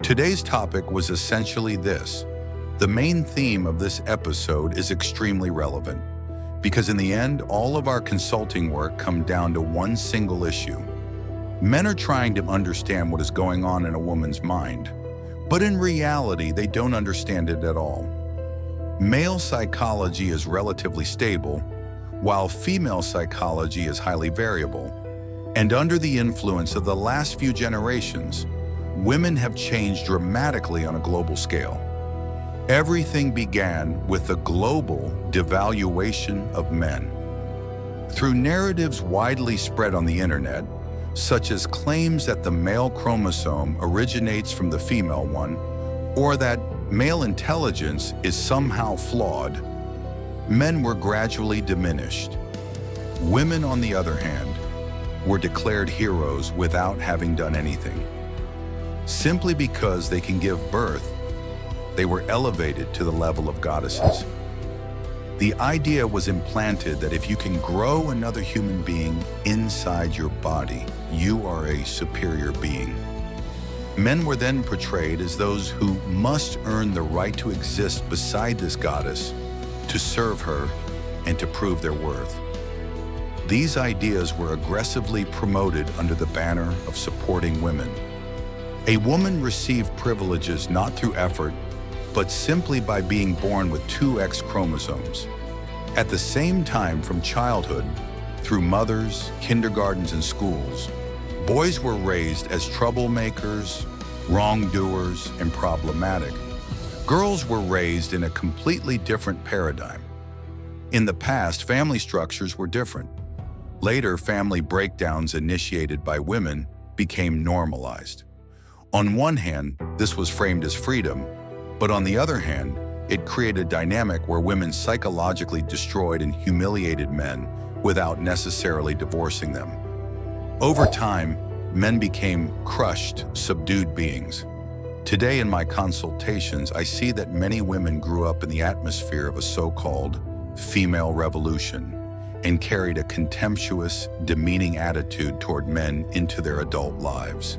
Today's topic was essentially this. The main theme of this episode is extremely relevant because in the end, all of our consulting work comes down to one single issue. Men are trying to understand what is going on in a woman's mind, but in reality, they don't understand it at all. Male psychology is relatively stable, while female psychology is highly variable. And under the influence of the last few generations, women have changed dramatically on a global scale. Everything began with the global devaluation of men. Through narratives widely spread on the internet, such as claims that the male chromosome originates from the female one, or that male intelligence is somehow flawed, men were gradually diminished. Women, on the other hand, were declared heroes without having done anything. Simply because they can give birth, they were elevated to the level of goddesses. The idea was implanted that if you can grow another human being inside your body, you are a superior being. Men were then portrayed as those who must earn the right to exist beside this goddess, to serve her, and to prove their worth. These ideas were aggressively promoted under the banner of supporting women. A woman received privileges not through effort, but simply by being born with two X chromosomes. At the same time, from childhood, through mothers, kindergartens, and schools, boys were raised as troublemakers, wrongdoers, and problematic. Girls were raised in a completely different paradigm. In the past, family structures were different. Later, family breakdowns initiated by women became normalized. On one hand, this was framed as freedom, but on the other hand, it created a dynamic where women psychologically destroyed and humiliated men without necessarily divorcing them. Over time, men became crushed, subdued beings. Today in my consultations, I see that many women grew up in the atmosphere of a so-called female revolution and carried a contemptuous, demeaning attitude toward men into their adult lives.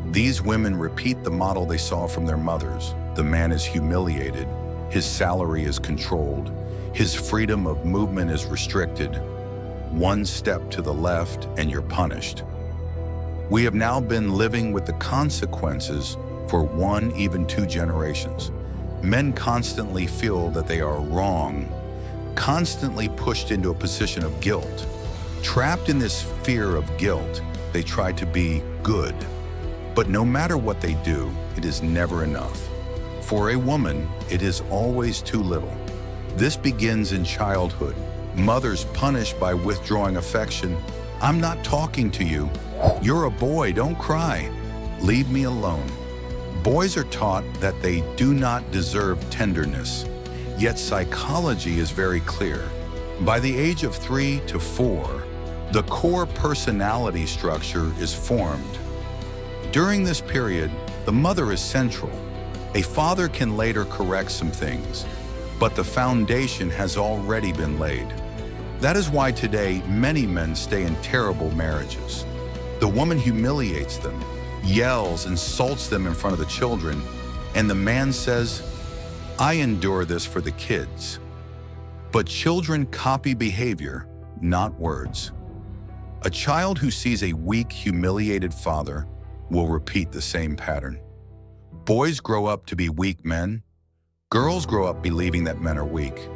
These women repeat the model they saw from their mothers. The man is humiliated, his salary is controlled, his freedom of movement is restricted. One step to the left and you're punished. We have now been living with the consequences for one, even two generations. Men constantly feel that they are wrong, constantly pushed into a position of guilt. Trapped in this fear of guilt, they try to be good. But no matter what they do, it is never enough. For a woman, it is always too little. This begins in childhood. Mothers punished by withdrawing affection. I'm not talking to you. You're a boy, don't cry. Leave me alone. Boys are taught that they do not deserve tenderness. Yet psychology is very clear. By the age of 3 to 4, the core personality structure is formed. During this period, the mother is central. A father can later correct some things, but the foundation has already been laid. That is why today many men stay in terrible marriages. The woman humiliates them, yells, insults them in front of the children, and the man says, I endure this for the kids. But children copy behavior, not words. A child who sees a weak, humiliated father will repeat the same pattern. Boys grow up to be weak men. Girls grow up believing that men are weak.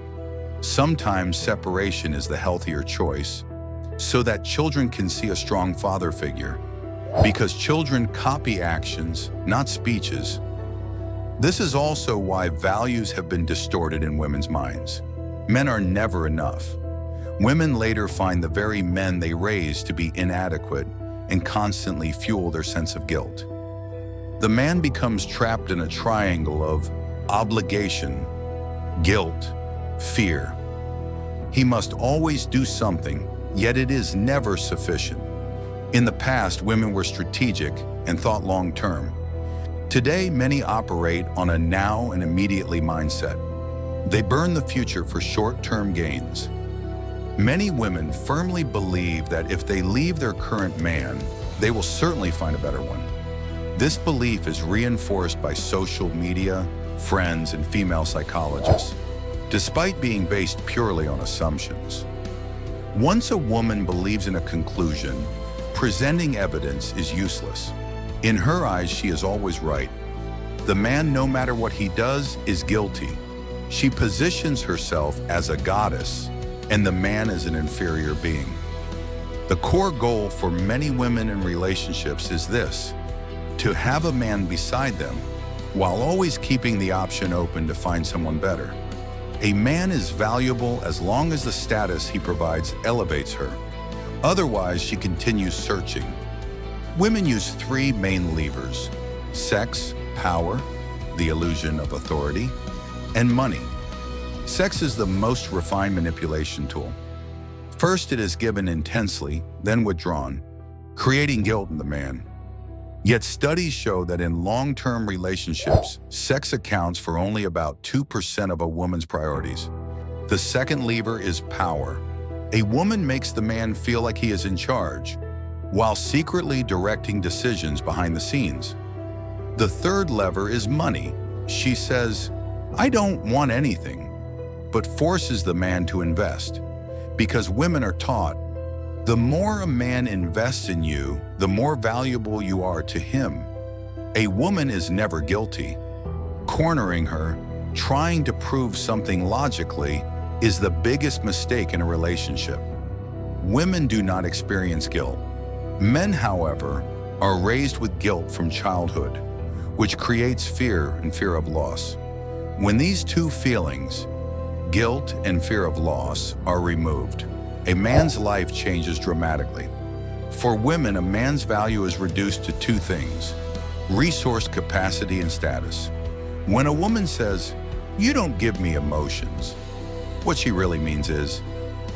Sometimes separation is the healthier choice, so that children can see a strong father figure, because children copy actions, not speeches. This is also why values have been distorted in women's minds. Men are never enough. Women later find the very men they raised to be inadequate and constantly fuel their sense of guilt. The man becomes trapped in a triangle of obligation, guilt, fear. He must always do something, yet it is never sufficient. In the past, women were strategic and thought long-term. Today, many operate on a now and immediately mindset. They burn the future for short-term gains. Many women firmly believe that if they leave their current man, they will certainly find a better one. This belief is reinforced by social media, friends, and female psychologists, despite being based purely on assumptions. Once a woman believes in a conclusion, presenting evidence is useless. In her eyes, she is always right. The man, no matter what he does, is guilty. She positions herself as a goddess, and the man as an inferior being. The core goal for many women in relationships is this: to have a man beside them, while always keeping the option open to find someone better. A man is valuable as long as the status he provides elevates her. Otherwise, she continues searching. Women use three main levers: sex, power, the illusion of authority, and money. Sex is the most refined manipulation tool. First, it is given intensely, then withdrawn, creating guilt in the man. Yet studies show that in long-term relationships, sex accounts for only about 2% of a woman's priorities. The second lever is power. A woman makes the man feel like he is in charge, while secretly directing decisions behind the scenes. The third lever is money. She says, "I don't want anything," but forces the man to invest. Because women are taught, the more a man invests in you, the more valuable you are to him. A woman is never guilty. Cornering her, trying to prove something logically, is the biggest mistake in a relationship. Women do not experience guilt. Men, however, are raised with guilt from childhood, which creates fear and fear of loss. When these two feelings, guilt and fear of loss, are removed, a man's life changes dramatically. For women, a man's value is reduced to two things: resource capacity and status. When a woman says, "You don't give me emotions," what she really means is,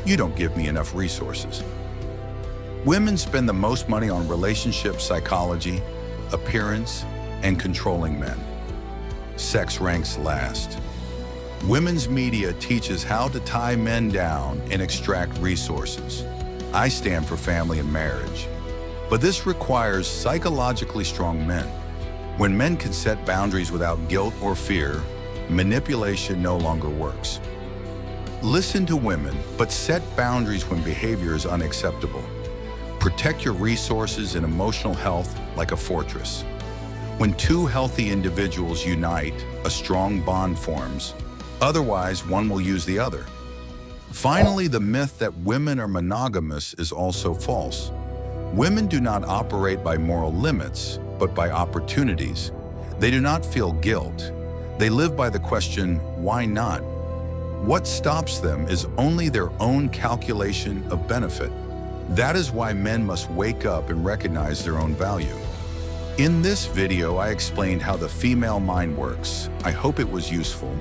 "You don't give me enough resources." Women spend the most money on relationship psychology, appearance, and controlling men. Sex ranks last. Women's media teaches how to tie men down and extract resources. I stand for family and marriage. But this requires psychologically strong men. When men can set boundaries without guilt or fear, manipulation no longer works. Listen to women, but set boundaries when behavior is unacceptable. Protect your resources and emotional health like a fortress. When two healthy individuals unite, a strong bond forms. Otherwise, one will use the other. Finally, the myth that women are monogamous is also false. Women do not operate by moral limits, but by opportunities. They do not feel guilt. They live by the question, why not? What stops them is only their own calculation of benefit. That is why men must wake up and recognize their own value. In this video, I explained how the female mind works. I hope it was useful.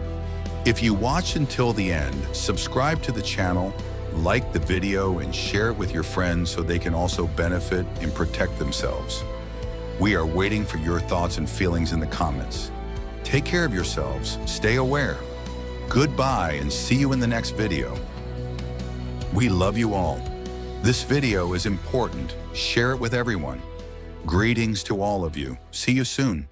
If you watched until the end, subscribe to the channel, like the video, and share it with your friends so they can also benefit and protect themselves. We are waiting for your thoughts and feelings in the comments. Take care of yourselves, stay aware. Goodbye and see you in the next video. We love you all. This video is important. Share it with everyone. Greetings to all of you. See you soon.